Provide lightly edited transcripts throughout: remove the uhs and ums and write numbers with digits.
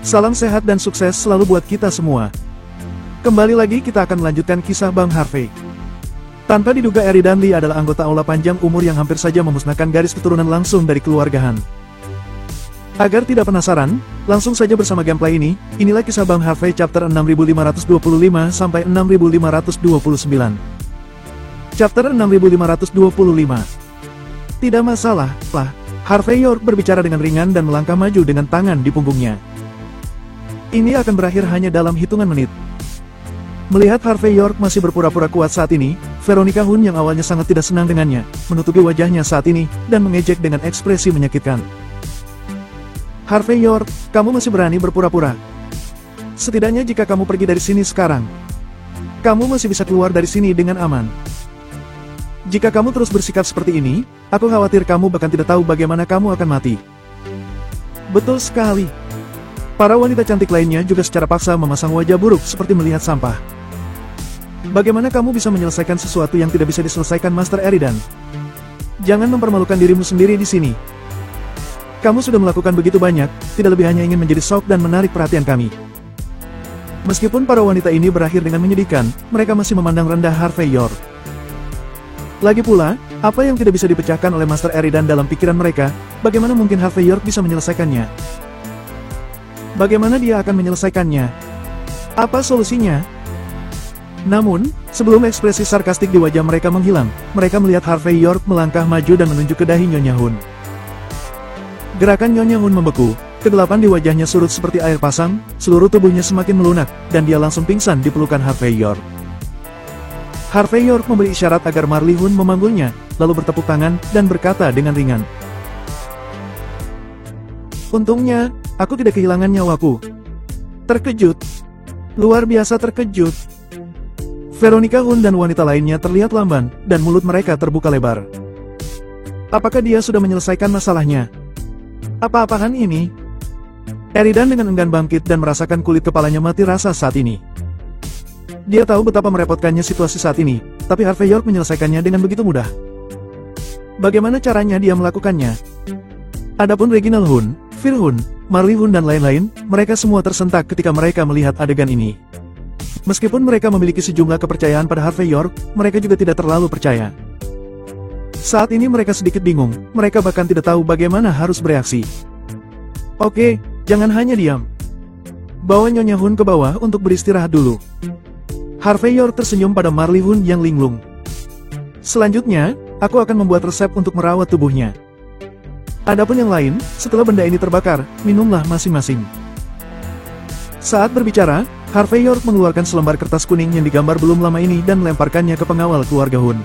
Salam sehat dan sukses selalu buat kita semua. Kembali lagi kita akan melanjutkan kisah Bang Harvey. Tanpa diduga Eridan Lee adalah anggota aula panjang umur yang hampir saja memusnahkan garis keturunan langsung dari keluarga Han. Agar tidak penasaran, langsung saja bersama gameplay ini, inilah kisah Bang Harvey chapter 6525 sampai 6529. Chapter 6525. Tidak masalah, lah. Harvey York berbicara dengan ringan dan melangkah maju dengan tangan di punggungnya. Ini akan berakhir hanya dalam hitungan menit. Melihat Harvey York masih berpura-pura kuat saat ini, Veronica Hun yang awalnya sangat tidak senang dengannya, menutupi wajahnya saat ini, dan mengejek dengan ekspresi menyakitkan. Harvey York, kamu masih berani berpura-pura. Setidaknya jika kamu pergi dari sini sekarang, kamu masih bisa keluar dari sini dengan aman. Jika kamu terus bersikap seperti ini, aku khawatir kamu bahkan tidak tahu bagaimana kamu akan mati. Betul sekali. Para wanita cantik lainnya juga secara paksa memasang wajah buruk seperti melihat sampah. Bagaimana kamu bisa menyelesaikan sesuatu yang tidak bisa diselesaikan Master Eridan? Jangan mempermalukan dirimu sendiri di sini. Kamu sudah melakukan begitu banyak, tidak lebih hanya ingin menjadi shock dan menarik perhatian kami. Meskipun para wanita ini berakhir dengan menyedihkan, mereka masih memandang rendah Harvey York. Lagi pula, apa yang tidak bisa dipecahkan oleh Master Eridan dalam pikiran mereka, bagaimana mungkin Harvey York bisa menyelesaikannya? Bagaimana dia akan menyelesaikannya? Apa solusinya? Namun, sebelum ekspresi sarkastik di wajah mereka menghilang, mereka melihat Harvey York melangkah maju dan menunjuk ke dahi Nyonya Hun. Gerakan Nyonya Hun membeku, kegelapan di wajahnya surut seperti air pasang, seluruh tubuhnya semakin melunak, dan dia langsung pingsan di pelukan Harvey York. Harvey York memberi isyarat agar Marley Hun memanggulnya, lalu bertepuk tangan, dan berkata dengan ringan. Untungnya, aku tidak kehilangan nyawaku. Terkejut. Luar biasa terkejut. Veronica Hun dan wanita lainnya terlihat lamban, dan mulut mereka terbuka lebar. Apakah dia sudah menyelesaikan masalahnya? Apa-apaan ini? Eridan dengan enggan bangkit dan merasakan kulit kepalanya mati rasa saat ini. Dia tahu betapa merepotkannya situasi saat ini, tapi Harvey York menyelesaikannya dengan begitu mudah. Bagaimana caranya dia melakukannya? Adapun Reginald Hun, Fir Hun, Marley Hun dan lain-lain, mereka semua tersentak ketika mereka melihat adegan ini. Meskipun mereka memiliki sejumlah kepercayaan pada Harvey York, mereka juga tidak terlalu percaya. Saat ini mereka sedikit bingung, mereka bahkan tidak tahu bagaimana harus bereaksi. Oke, jangan hanya diam. Bawa Nyonya Hun ke bawah untuk beristirahat dulu. Harvey York tersenyum pada Marley Hun yang linglung. Selanjutnya, aku akan membuat resep untuk merawat tubuhnya. Adapun yang lain, setelah benda ini terbakar, minumlah masing-masing. Saat berbicara, Harvey York mengeluarkan selembar kertas kuning yang digambar belum lama ini dan melemparkannya ke pengawal keluarga Hun.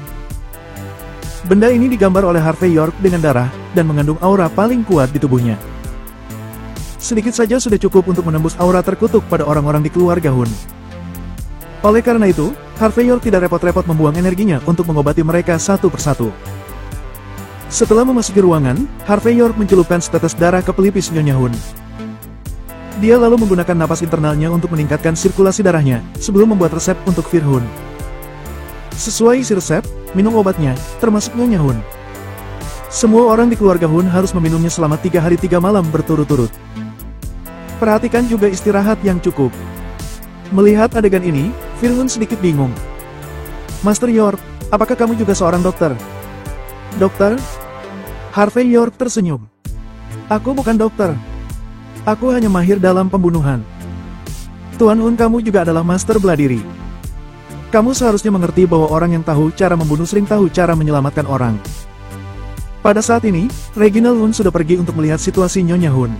Benda ini digambar oleh Harvey York dengan darah, dan mengandung aura paling kuat di tubuhnya. Sedikit saja sudah cukup untuk menembus aura terkutuk pada orang-orang di keluarga Hun. Oleh karena itu, Harvey York tidak repot-repot membuang energinya untuk mengobati mereka satu persatu. Setelah memasuki ruangan, Harvey York mencelupkan setetes darah ke pelipis Nyonya Hun. Dia lalu menggunakan napas internalnya untuk meningkatkan sirkulasi darahnya, sebelum membuat resep untuk Fir Hun. Sesuai isi resep, minum obatnya, termasuk Nyonya Hun. Semua orang di keluarga Hun harus meminumnya selama 3 hari 3 malam berturut-turut. Perhatikan juga istirahat yang cukup. Melihat adegan ini, Fir Hun sedikit bingung. Master York, apakah kamu juga seorang dokter? Dokter? Harvey York tersenyum. Aku bukan dokter. Aku hanya mahir dalam pembunuhan. Tuan Hun, kamu juga adalah master bela diri. Kamu seharusnya mengerti bahwa orang yang tahu cara membunuh sering tahu cara menyelamatkan orang. Pada saat ini, Reginald Hun sudah pergi untuk melihat situasi Nyonya Hun.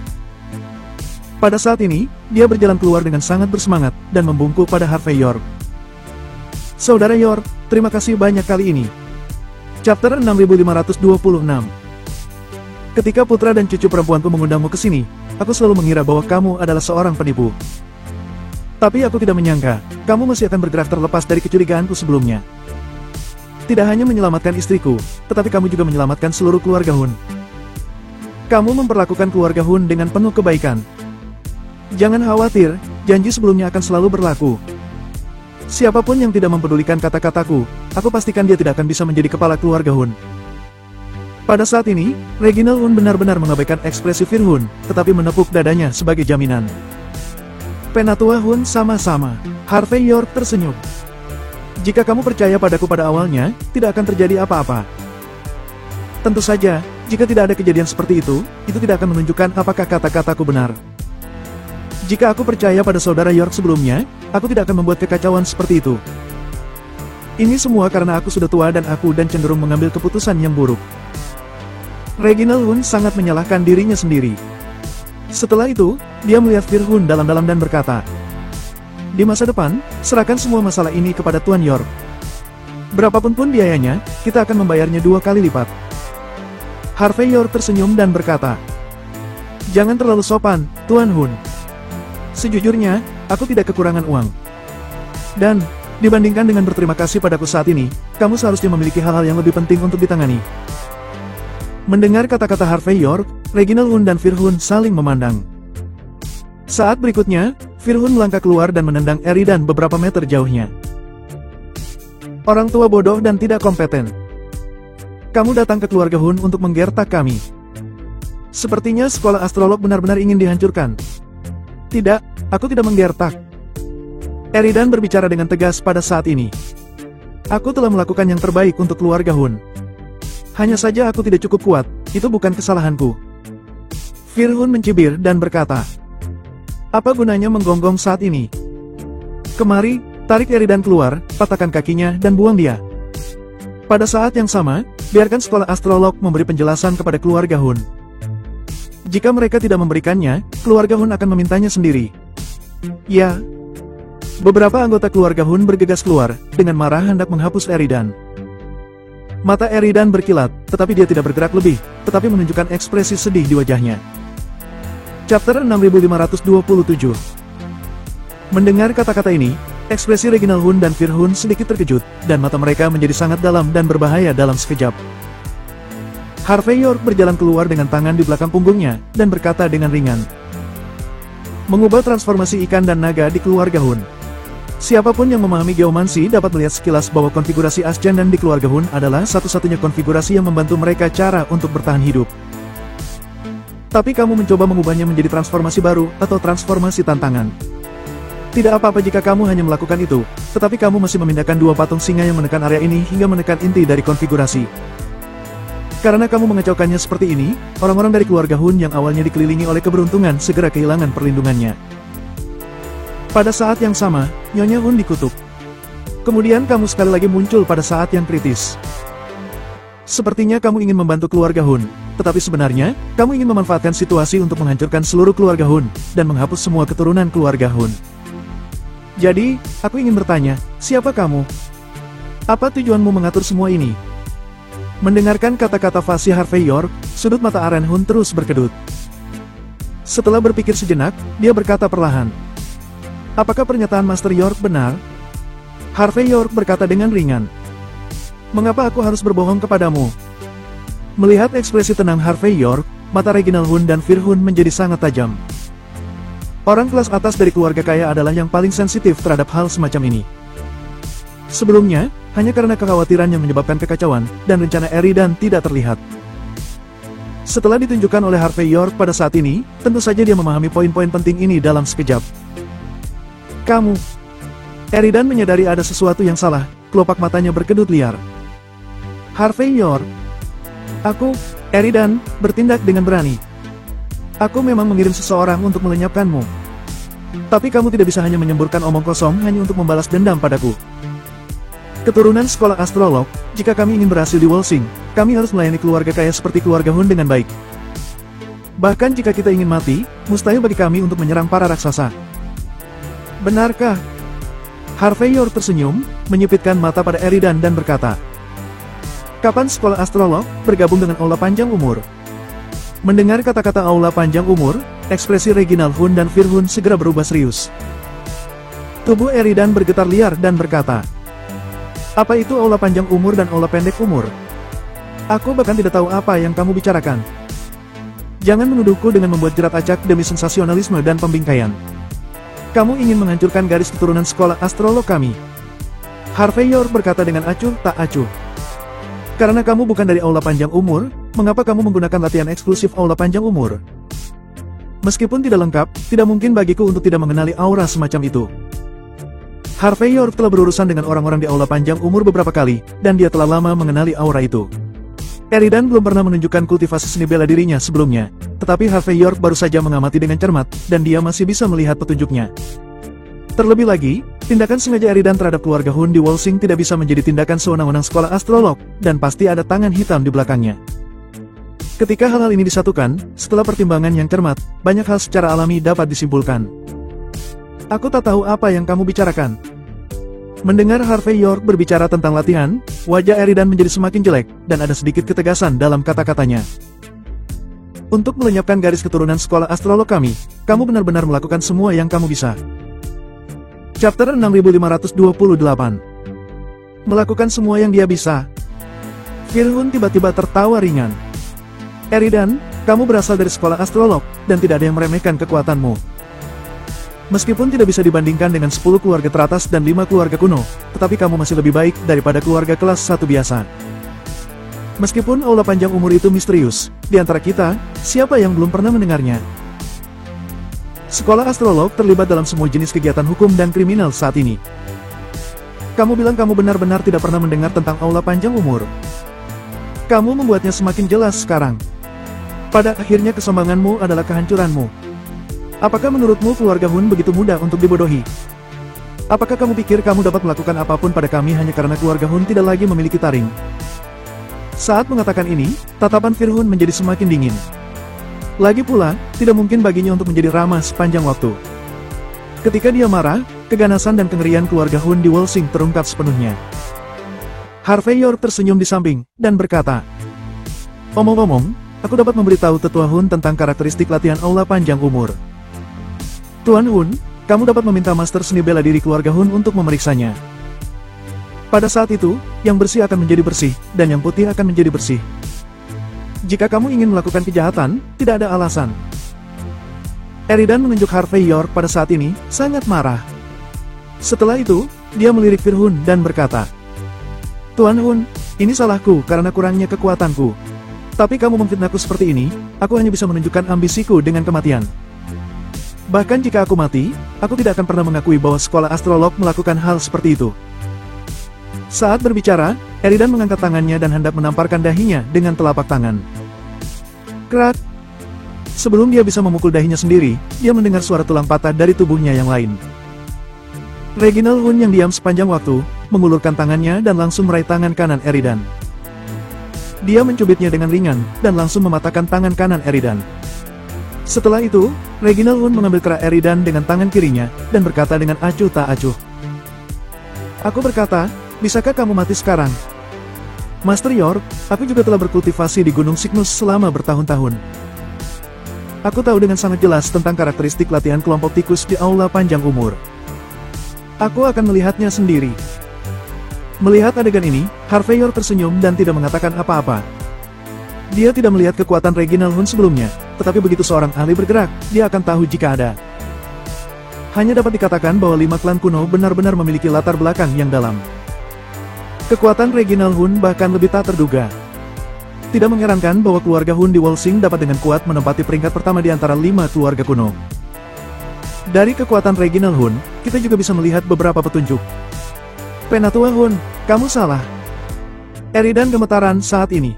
Pada saat ini, dia berjalan keluar dengan sangat bersemangat, dan membungkuk pada Harvey York. Saudara York, terima kasih banyak kali ini. Chapter 6526. Ketika putra dan cucu perempuanku mengundangmu ke sini, aku selalu mengira bahwa kamu adalah seorang penipu. Tapi aku tidak menyangka, kamu masih akan bergerak terlepas dari kecurigaanku sebelumnya. Tidak hanya menyelamatkan istriku, tetapi kamu juga menyelamatkan seluruh keluarga Hun. Kamu memperlakukan keluarga Hun dengan penuh kebaikan. Jangan khawatir, janji sebelumnya akan selalu berlaku. Siapapun yang tidak mempedulikan kata-kataku, aku pastikan dia tidak akan bisa menjadi kepala keluarga Hun. Pada saat ini, Reginald Hun benar-benar mengabaikan ekspresi Firhun, tetapi menepuk dadanya sebagai jaminan. Penatua Hun sama-sama. Harvey York tersenyum. Jika kamu percaya padaku pada awalnya, tidak akan terjadi apa-apa. Tentu saja, jika tidak ada kejadian seperti itu tidak akan menunjukkan apakah kata-kataku benar. Jika aku percaya pada saudara York sebelumnya, aku tidak akan membuat kekacauan seperti itu. Ini semua karena aku sudah tua dan cenderung mengambil keputusan yang buruk. Reginald Hun sangat menyalahkan dirinya sendiri. Setelah itu, dia melihat Firhun dalam-dalam dan berkata, "Di masa depan, serahkan semua masalah ini kepada Tuan York. Berapapun pun biayanya, kita akan membayarnya 2 kali lipat." Harvey York tersenyum dan berkata, "Jangan terlalu sopan, Tuan Hun. Sejujurnya, aku tidak kekurangan uang. Dan, dibandingkan dengan berterima kasih padaku saat ini, kamu seharusnya memiliki hal-hal yang lebih penting untuk ditangani." Mendengar kata-kata Harvey York, Reginald Hun dan Firhun saling memandang. Saat berikutnya, Firhun melangkah keluar dan menendang Eridan beberapa meter jauhnya. "Orang tua bodoh dan tidak kompeten. Kamu datang ke keluarga Hun untuk menggertak kami. Sepertinya sekolah astrolog benar-benar ingin dihancurkan." "Tidak, aku tidak menggertak." Eridan berbicara dengan tegas pada saat ini. "Aku telah melakukan yang terbaik untuk keluarga Hun. Hanya saja aku tidak cukup kuat, itu bukan kesalahanku." Firhun mencibir dan berkata, "Apa gunanya menggonggong saat ini? Kemari, tarik Eridan keluar, patahkan kakinya dan buang dia." Pada saat yang sama, biarkan sekolah astrolog memberi penjelasan kepada keluarga Hun. Jika mereka tidak memberikannya, keluarga Hun akan memintanya sendiri. Ya. Beberapa anggota keluarga Hun bergegas keluar, dengan marah hendak menghapus Eridan. Mata Eridan berkilat, tetapi dia tidak bergerak lebih, tetapi menunjukkan ekspresi sedih di wajahnya. Chapter 6527. Mendengar kata-kata ini, ekspresi Reginald Hun dan Firhun sedikit terkejut, dan mata mereka menjadi sangat dalam dan berbahaya dalam sekejap. Harvey York berjalan keluar dengan tangan di belakang punggungnya, dan berkata dengan ringan, "Mengubah transformasi ikan dan naga di keluarga Hun." Siapapun yang memahami geomansi dapat melihat sekilas bahwa konfigurasi Ascendan di keluarga Hun adalah satu-satunya konfigurasi yang membantu mereka cara untuk bertahan hidup. Tapi kamu mencoba mengubahnya menjadi transformasi baru, atau transformasi tantangan. Tidak apa-apa jika kamu hanya melakukan itu, tetapi kamu masih memindahkan 2 patung singa yang menekan area ini hingga menekan inti dari konfigurasi. Karena kamu mengacaukannya seperti ini, orang-orang dari keluarga Hun yang awalnya dikelilingi oleh keberuntungan segera kehilangan perlindungannya. Pada saat yang sama, Nyonya Hun dikutuk. Kemudian kamu sekali lagi muncul pada saat yang kritis. Sepertinya kamu ingin membantu keluarga Hun, tetapi sebenarnya, kamu ingin memanfaatkan situasi untuk menghancurkan seluruh keluarga Hun, dan menghapus semua keturunan keluarga Hun. Jadi, aku ingin bertanya, siapa kamu? Apa tujuanmu mengatur semua ini? Mendengarkan kata-kata fasih Harvey York, sudut mata Aren Hun terus berkedut. Setelah berpikir sejenak, dia berkata perlahan, "Apakah pernyataan Master York benar?" Harvey York berkata dengan ringan, "Mengapa aku harus berbohong kepadamu?" Melihat ekspresi tenang Harvey York, mata Reginald Hun dan Firhun menjadi sangat tajam. Orang kelas atas dari keluarga kaya adalah yang paling sensitif terhadap hal semacam ini. Sebelumnya, hanya karena kekhawatiran yang menyebabkan kekacauan, dan rencana Eridan tidak terlihat. Setelah ditunjukkan oleh Harvey York pada saat ini, tentu saja dia memahami poin-poin penting ini dalam sekejap. "Kamu." Eridan menyadari ada sesuatu yang salah, kelopak matanya berkedut liar. "Harvey York." "Aku, Eridan, bertindak dengan berani. Aku memang mengirim seseorang untuk melenyapkanmu. Tapi kamu tidak bisa hanya menyemburkan omong kosong hanya untuk membalas dendam padaku. Keturunan sekolah astrolog, jika kami ingin berhasil di Wolsing, kami harus melayani keluarga kaya seperti keluarga Hun dengan baik. Bahkan jika kita ingin mati, mustahil bagi kami untuk menyerang para raksasa." "Benarkah?" Harvey York tersenyum, menyipitkan mata pada Eridan dan berkata, "Kapan sekolah astrolog bergabung dengan Aula Panjang Umur?" Mendengar kata-kata Aula Panjang Umur, ekspresi Reginald Hun dan Firhun segera berubah serius. Tubuh Eridan bergetar liar dan berkata, "Apa itu Aula Panjang Umur dan Aula Pendek Umur? Aku bahkan tidak tahu apa yang kamu bicarakan. Jangan menuduhku dengan membuat jerat acak demi sensasionalisme dan pembingkaian. Kamu ingin menghancurkan garis keturunan sekolah astrolog kami." Harvey York berkata dengan acuh tak acuh. Karena kamu bukan dari aula panjang umur, mengapa kamu menggunakan latihan eksklusif aula panjang umur? Meskipun tidak lengkap, tidak mungkin bagiku untuk tidak mengenali aura semacam itu. Harvey York telah berurusan dengan orang-orang di aula panjang umur beberapa kali, dan dia telah lama mengenali aura itu. Eridan belum pernah menunjukkan kultivasi seni bela dirinya sebelumnya, tetapi Harvey York baru saja mengamati dengan cermat, dan dia masih bisa melihat petunjuknya. Terlebih lagi, tindakan sengaja Eridan terhadap keluarga Hun di Wolsing tidak bisa menjadi tindakan sewenang-wenang sekolah astrolog, dan pasti ada tangan hitam di belakangnya. Ketika hal-hal ini disatukan, setelah pertimbangan yang cermat, banyak hal secara alami dapat disimpulkan. Aku tak tahu apa yang kamu bicarakan. Mendengar Harvey York berbicara tentang latihan, wajah Eridan menjadi semakin jelek, dan ada sedikit ketegasan dalam kata-katanya. Untuk melenyapkan garis keturunan sekolah astrolog kami, kamu benar-benar melakukan semua yang kamu bisa. Chapter 6528. Melakukan semua yang dia bisa. Firhun tiba-tiba tertawa ringan. Eridan, kamu berasal dari sekolah astrolog, dan tidak ada yang meremehkan kekuatanmu. Meskipun tidak bisa dibandingkan dengan 10 keluarga teratas dan 5 keluarga kuno, tetapi kamu masih lebih baik daripada keluarga kelas 1 biasa. Meskipun aula panjang umur itu misterius, di antara kita, siapa yang belum pernah mendengarnya? Sekolah astrolog terlibat dalam semua jenis kegiatan hukum dan kriminal saat ini. Kamu bilang kamu benar-benar tidak pernah mendengar tentang aula panjang umur. Kamu membuatnya semakin jelas sekarang. Pada akhirnya kesombonganmu adalah kehancuranmu. Apakah menurutmu keluarga Hun begitu mudah untuk dibodohi? Apakah kamu pikir kamu dapat melakukan apapun pada kami hanya karena keluarga Hun tidak lagi memiliki taring? Saat mengatakan ini, tatapan Firhun menjadi semakin dingin. Lagi pula, tidak mungkin baginya untuk menjadi ramah sepanjang waktu. Ketika dia marah, keganasan dan kengerian keluarga Hun di Wolsing terungkap sepenuhnya. Harvey York tersenyum di samping, dan berkata, "Omong-omong, aku dapat memberitahu tetua Hun tentang karakteristik latihan aula panjang umur. Tuan Hun, kamu dapat meminta master seni bela diri keluarga Hun untuk memeriksanya. Pada saat itu, yang bersih akan menjadi bersih, dan yang putih akan menjadi bersih. Jika kamu ingin melakukan kejahatan, tidak ada alasan." Eridan menunjuk Harvey York pada saat ini, sangat marah. Setelah itu, dia melirik Firhun dan berkata, "Tuan Hun, ini salahku karena kurangnya kekuatanku. Tapi kamu memfitnahku seperti ini, aku hanya bisa menunjukkan ambisiku dengan kematian. Bahkan jika aku mati, aku tidak akan pernah mengakui bahwa sekolah astrolog melakukan hal seperti itu." Saat berbicara, Eridan mengangkat tangannya dan hendak menamparkan dahinya dengan telapak tangan. Krak! Sebelum dia bisa memukul dahinya sendiri, dia mendengar suara tulang patah dari tubuhnya yang lain. Reginald Hun yang diam sepanjang waktu, mengulurkan tangannya dan langsung meraih tangan kanan Eridan. Dia mencubitnya dengan ringan, dan langsung mematahkan tangan kanan Eridan. Setelah itu, Reginald Hun mengambil kera Eridan dengan tangan kirinya, dan berkata dengan acuh tak acuh. "Aku berkata, bisakah kamu mati sekarang? Master York, aku juga telah berkultivasi di Gunung Cygnus selama bertahun-tahun. Aku tahu dengan sangat jelas tentang karakteristik latihan kelompok tikus di aula panjang umur. Aku akan melihatnya sendiri." Melihat adegan ini, Harvey York tersenyum dan tidak mengatakan apa-apa. Dia tidak melihat kekuatan Reginald Hun sebelumnya, tetapi begitu seorang ahli bergerak, dia akan tahu jika ada. Hanya dapat dikatakan bahwa 5 klan kuno benar-benar memiliki latar belakang yang dalam. Kekuatan Reginald Hun bahkan lebih tak terduga. Tidak mengherankan bahwa keluarga Hun di Wolsing dapat dengan kuat menempati peringkat pertama di antara 5 keluarga kuno. Dari kekuatan Reginald Hun, kita juga bisa melihat beberapa petunjuk. Penatua Hun, kamu salah. Eridan gemetaran saat ini.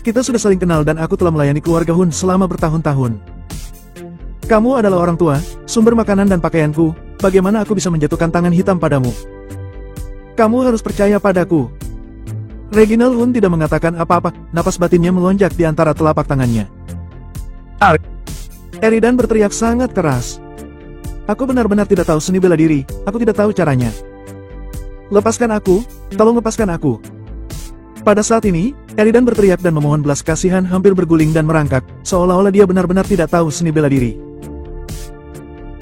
Kita sudah saling kenal dan aku telah melayani keluarga Hun selama bertahun-tahun. Kamu adalah orang tua, sumber makanan dan pakaianku, bagaimana aku bisa menjatuhkan tangan hitam padamu? Kamu harus percaya padaku. Reginald Hun tidak mengatakan apa-apa, napas batinnya melonjak di antara telapak tangannya. Eridan berteriak sangat keras. Aku benar-benar tidak tahu seni bela diri, aku tidak tahu caranya. Lepaskan aku, tolong lepaskan aku. Pada saat ini, Eridan berteriak dan memohon belas kasihan hampir berguling dan merangkak, seolah-olah dia benar-benar tidak tahu seni bela diri.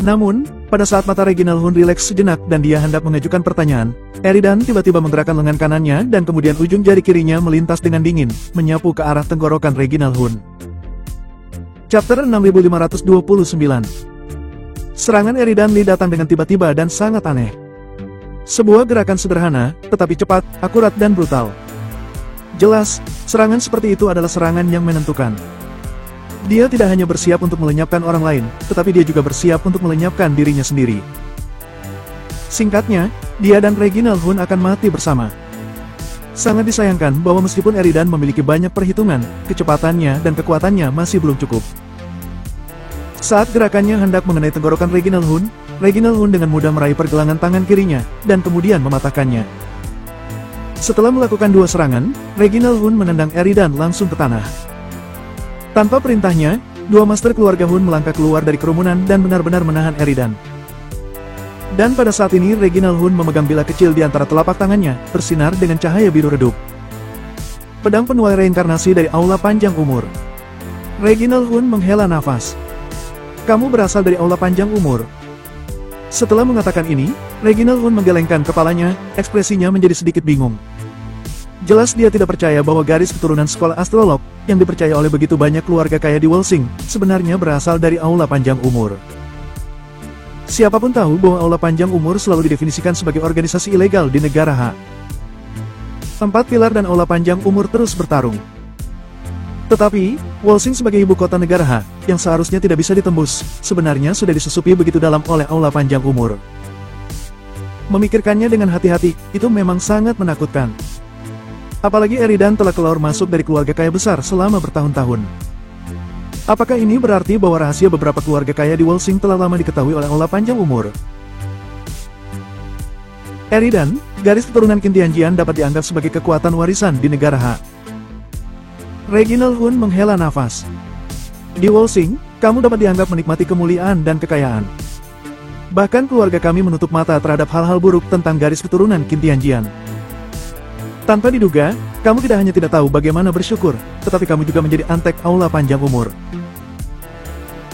Namun, pada saat mata Reginald Hun rileks sejenak dan dia hendak mengajukan pertanyaan, Eridan tiba-tiba menggerakkan lengan kanannya dan kemudian ujung jari kirinya melintas dengan dingin, menyapu ke arah tenggorokan Reginald Hun. Chapter 6529. Serangan Eridan Lee datang dengan tiba-tiba dan sangat aneh. Sebuah gerakan sederhana, tetapi cepat, akurat dan brutal. Jelas, serangan seperti itu adalah serangan yang menentukan. Dia tidak hanya bersiap untuk melenyapkan orang lain, tetapi dia juga bersiap untuk melenyapkan dirinya sendiri. Singkatnya, dia dan Reginald Hun akan mati bersama. Sangat disayangkan bahwa meskipun Eridan memiliki banyak perhitungan, kecepatannya dan kekuatannya masih belum cukup. Saat gerakannya hendak mengenai tenggorokan Reginald Hun dengan mudah meraih pergelangan tangan kirinya, dan kemudian mematahkannya. Setelah melakukan dua serangan, Reginald Hun menendang Eridan langsung ke tanah. Tanpa perintahnya, dua master keluarga Hun melangkah keluar dari kerumunan dan benar-benar menahan Eridan. Dan pada saat ini Reginald Hun memegang bila kecil di antara telapak tangannya, bersinar dengan cahaya biru redup. Pedang penuai reinkarnasi dari Aula Panjang Umur. Reginald Hun menghela nafas. Kamu berasal dari Aula Panjang Umur. Setelah mengatakan ini, Reginald Hun menggelengkan kepalanya, ekspresinya menjadi sedikit bingung. Jelas dia tidak percaya bahwa garis keturunan sekolah astrolog, yang dipercaya oleh begitu banyak keluarga kaya di Welsing, sebenarnya berasal dari Aula Panjang Umur. Siapapun tahu bahwa Aula Panjang Umur selalu didefinisikan sebagai organisasi ilegal di negara H. 4 pilar dan Aula Panjang Umur terus bertarung. Tetapi, Welsing sebagai ibu kota negara H, yang seharusnya tidak bisa ditembus, sebenarnya sudah disusupi begitu dalam oleh Aula Panjang Umur. Memikirkannya dengan hati-hati, itu memang sangat menakutkan. Apalagi Eridan telah keluar masuk dari keluarga kaya besar selama bertahun-tahun. Apakah ini berarti bahwa rahasia beberapa keluarga kaya di Welsing telah lama diketahui oleh Aula Panjang Umur? Eridan, garis keturunan Qintianjian dapat dianggap sebagai kekuatan warisan di negara H. Reginald Hun menghela nafas. Di Welsing, kamu dapat dianggap menikmati kemuliaan dan kekayaan. Bahkan keluarga kami menutup mata terhadap hal-hal buruk tentang garis keturunan Qintianjian. Tanpa diduga, kamu tidak hanya tidak tahu bagaimana bersyukur, tetapi kamu juga menjadi antek Aula Panjang Umur.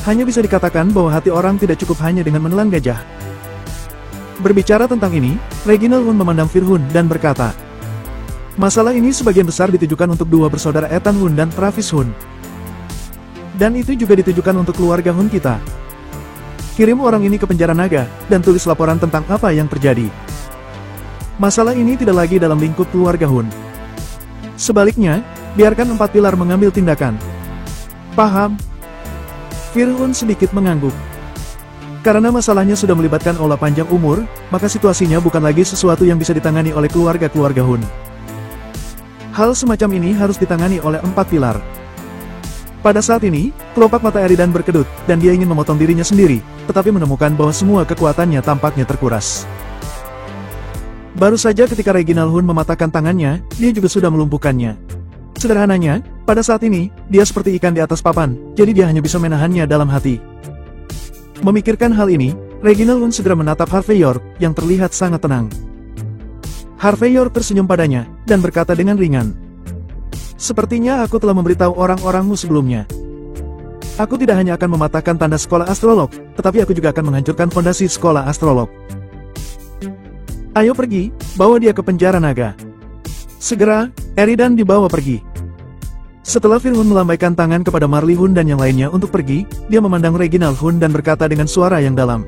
Hanya bisa dikatakan bahwa hati orang tidak cukup hanya dengan menelan gajah. Berbicara tentang ini, Reginald Hun memandang Firhun dan berkata, masalah ini sebagian besar ditujukan untuk dua bersaudara Ethan Hun dan Travis Hun. Dan itu juga ditujukan untuk keluarga Hun kita. Kirim orang ini ke penjara naga, dan tulis laporan tentang apa yang terjadi. Masalah ini tidak lagi dalam lingkup keluarga Hun. Sebaliknya, biarkan 4 pilar mengambil tindakan. Paham? Firhun sedikit mengangguk. Karena masalahnya sudah melibatkan Aula Panjang Umur, maka situasinya bukan lagi sesuatu yang bisa ditangani oleh keluarga-keluarga Hun. Hal semacam ini harus ditangani oleh 4 pilar. Pada saat ini, kelopak mata Eridan berkedut, dan dia ingin memotong dirinya sendiri, tetapi menemukan bahwa semua kekuatannya tampaknya terkuras. Baru saja ketika Reginald Hun mematahkan tangannya, dia juga sudah melumpuhkannya. Sederhananya, pada saat ini, dia seperti ikan di atas papan, jadi dia hanya bisa menahannya dalam hati. Memikirkan hal ini, Reginald Hun segera menatap Harvey York, yang terlihat sangat tenang. Harvey York tersenyum padanya, dan berkata dengan ringan. Sepertinya aku telah memberitahu orang-orangmu sebelumnya. Aku tidak hanya akan mematahkan tanda sekolah astrolog, tetapi aku juga akan menghancurkan fondasi sekolah astrolog. Ayo pergi, bawa dia ke penjara naga. Segera, Eridan dibawa pergi. Setelah Firhun melambaikan tangan kepada Marley Hun dan yang lainnya untuk pergi, dia memandang Reginald Hun dan berkata dengan suara yang dalam.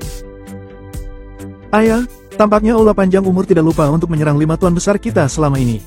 Ayah, tampaknya Aula Panjang Umur tidak lupa untuk menyerang 5 tuan besar kita selama ini.